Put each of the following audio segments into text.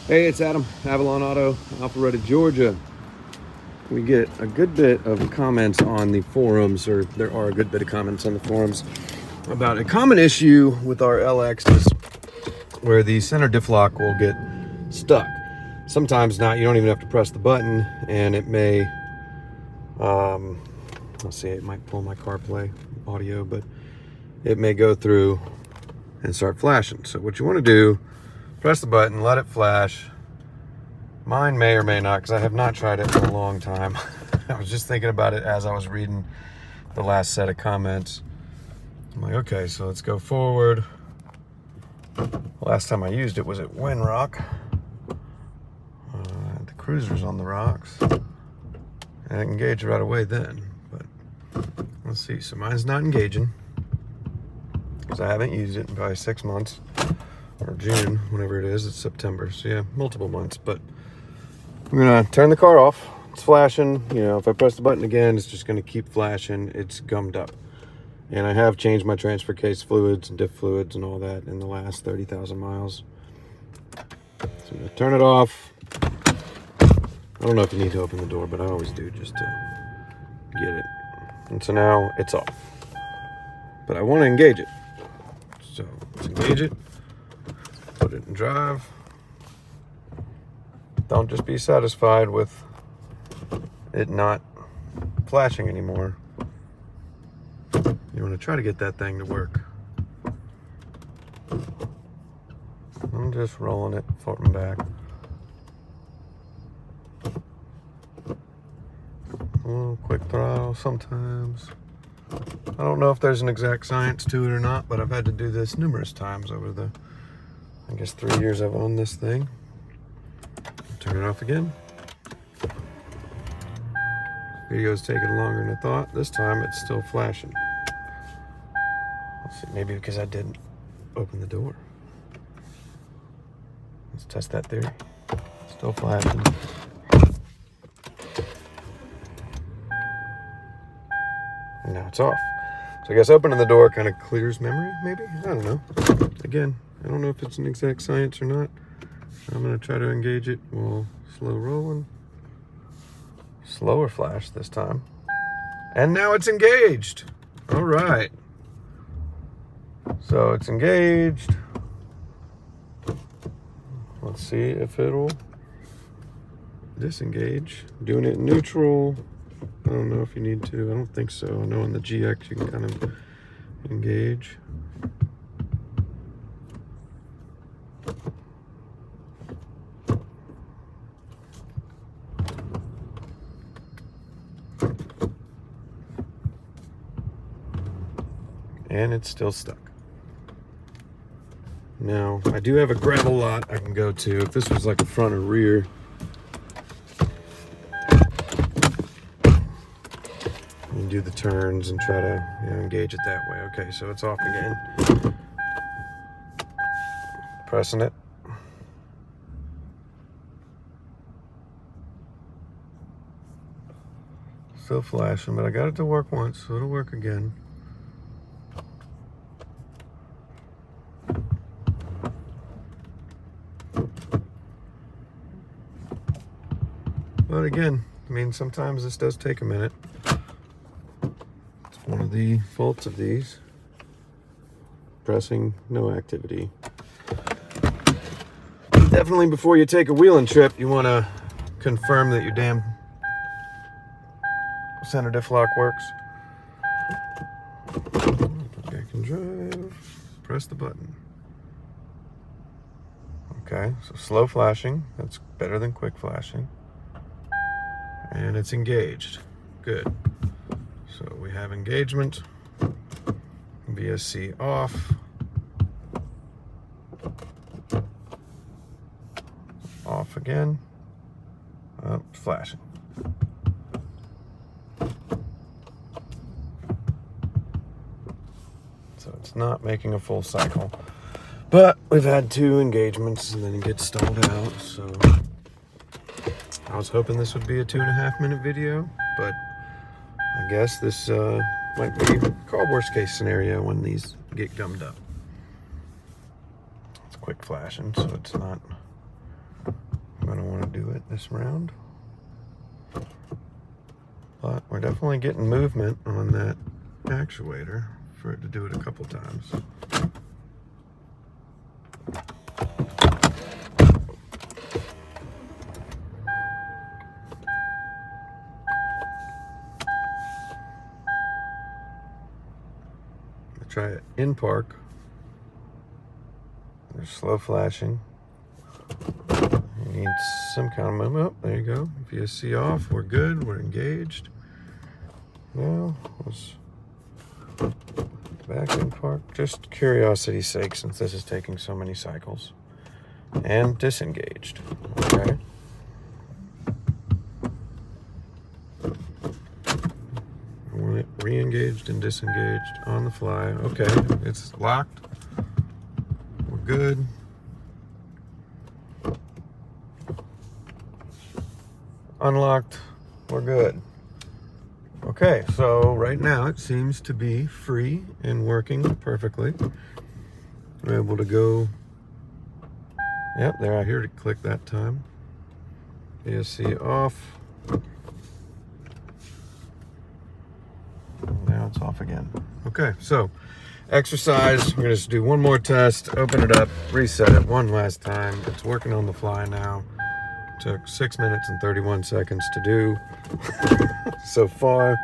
Hey, it's Adam, Avalon Auto, Alpharetta, Georgia. We get a good bit of comments on the forums, or there are a good bit of comments on the forums about a common issue with our LXs where the center diff lock will get stuck. Sometimes not, you don't even have to press the button, and it may, let's see, it might pull my CarPlay audio, but it may go through and start flashing. So what you want to do, press the button, let it flash. Mine may or may not, because I have not tried it in a long time. I was just thinking about it as I was reading the last set of comments. I'm like, okay, so let's go forward. Last time I used it was at Winrock. The cruiser's on the rocks. And it engaged right away then. But let's see, so mine's not engaging, because I haven't used it in probably 6 months. Or June, whenever it is, it's September. So yeah, multiple months, but I'm gonna turn the car off. It's flashing. You know, if I press the button again, it's just gonna keep flashing. It's gummed up. And I have changed my transfer case fluids and diff fluids and all that in the last 30,000 miles. So I'm gonna turn it off. I don't know if you need to open the door, but I always do just to get it. And so now it's off. But I wanna engage it. So let's engage it. Put it in drive. Don't just be satisfied with it not flashing anymore. You want to try to get that thing to work. I'm just rolling it forward and back. A little quick throttle sometimes. I don't know if there's an exact science to it or not, but I've had to do this numerous times over the, I guess, 3 years I've owned this thing. Turn it off again. Video's taking longer than I thought. This time it's still flashing. Let's see, maybe because I didn't open the door. Let's test that theory. Still flashing. And now it's off. So I guess opening the door kind of clears memory, maybe? I don't know. Again, I don't know if it's an exact science or not. I'm gonna try to engage it. We'll slow rolling. Slower flash this time. And now it's engaged. All right. So it's engaged. Let's see if it'll disengage. Doing it in neutral. I don't know if you need to. I don't think so. I know on the GX you can kind of engage. And it's still stuck. Now, I do have a gravel lot I can go to. If this was like a front or rear, you can do the turns and try to, you know, engage it that way. Okay, so it's off again. Pressing it. Still flashing, but I got it to work once, so it'll work again. But again, I mean, sometimes this does take a minute. It's one of the faults of these. Pressing, no activity. Definitely before you take a wheeling trip, you want to confirm that your damn center diff lock works. Back in drive, press the button. Okay, so slow flashing, that's better than quick flashing. And it's engaged. Good. So we have engagement. VSC off. Off again. Flashing. So it's not making a full cycle. But we've had 2 engagements and then it gets stalled out, so I was hoping this would be a 2.5 minute video, but I guess this might be called worst case scenario when these get gummed up. It's quick flashing, so it's not it this round. But we're definitely getting movement on that actuator for it to do it a couple times. Try it in park. There's slow flashing. You need some kind of movement. Oh, there you go. VSC off. We're good. We're engaged. Now let's back in park. Just curiosity's sake, since this is taking so many cycles. And disengaged. Okay. Re-engaged and disengaged on the fly. Okay, it's locked. We're good. Unlocked. We're good. Okay, so right now it seems to be free and working perfectly. We're able to go. Yep, they're out here to click that time. VSC off. Now it's off again. Okay, so exercise. We're gonna just do one more test, open it up, reset it one last time. It's working on the fly now. Took 6 minutes and 31 seconds to do so far.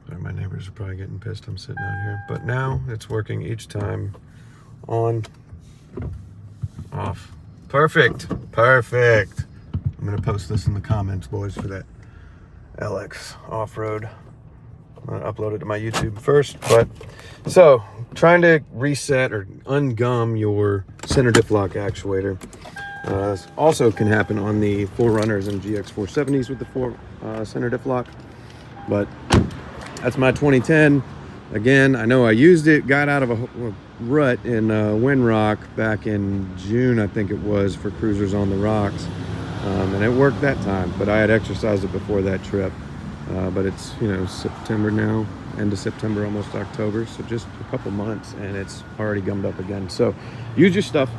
Sorry, my neighbors are probably getting pissed I'm sitting out here. But now it's working each time. On, off. Perfect, perfect. I'm gonna post this in the comments, boys, for that LX off-road. I'm gonna upload it to my YouTube first. But so trying to reset or ungum your center diff lock actuator. This also can happen on the 4Runners and GX470s with the center diff lock. But that's my 2010. Again, I know I used it, got out of a rut in Windrock back in June, I think it was, for cruisers on the rocks. And it worked that time, but I had exercised it before that trip. But it's, you know, September now, end of September, almost October, so just a couple months, and it's already gummed up again. So use your stuff.